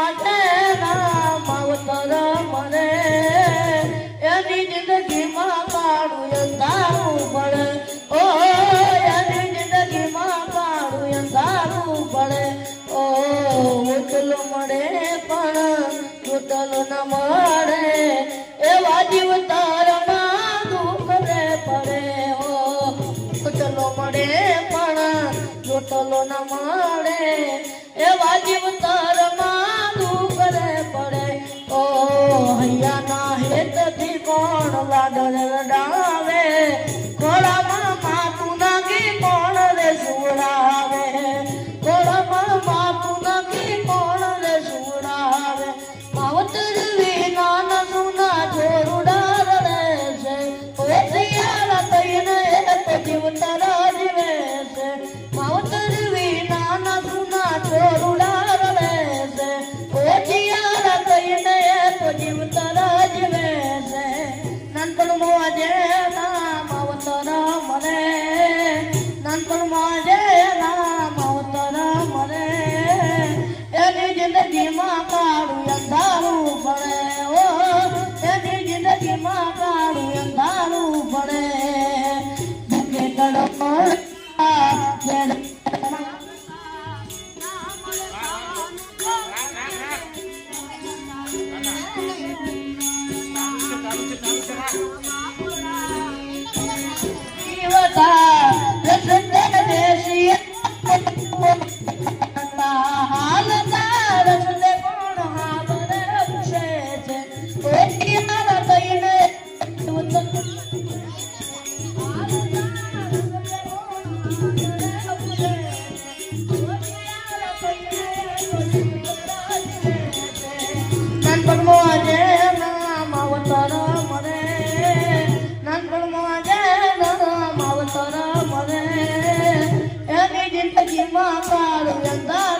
આજે ના માવતર મને એની જિંદગીમાં કાળું અંધારું પડે ઓ એની જિંદગીમાં કાળું અંધારું પડે ઓ ઉતલ મળે પણ ઉતલ ન મળે એવા જીવતારમાં દુઃખ રે પડે ઓ ઉતલો મળે પણ ઉતલો ન મળે એવા જીવતારમાં દુઃખ રે પડે ઓ હૈયાના હેતથી કોણ લાડર રડાવે ખોળામાં માથું નાખી કોણ રે સુવડાવે ખોળામાં માથું નાખી કોણ રે સુવડાવે માવતર વિના નસુના છોરુડા રડે છે ઓ તૈયાર થઈને તો જીવતા જીવે છે માવતર વિના નસુના છોરુડા રડે છે ઓ તૈયાર થઈને તો જીવતા જીવે છે નાનપણમાં આજે ના માવતર મને નાનપણમાં આજે ના માવતર મને એની જિંદગીમાં કાળું અંધારું પડે ઓ એની જિંદગીમાં કાળું અંધારું પડે ધકે તડપણ જિંદગીમાં કાળું અંધારું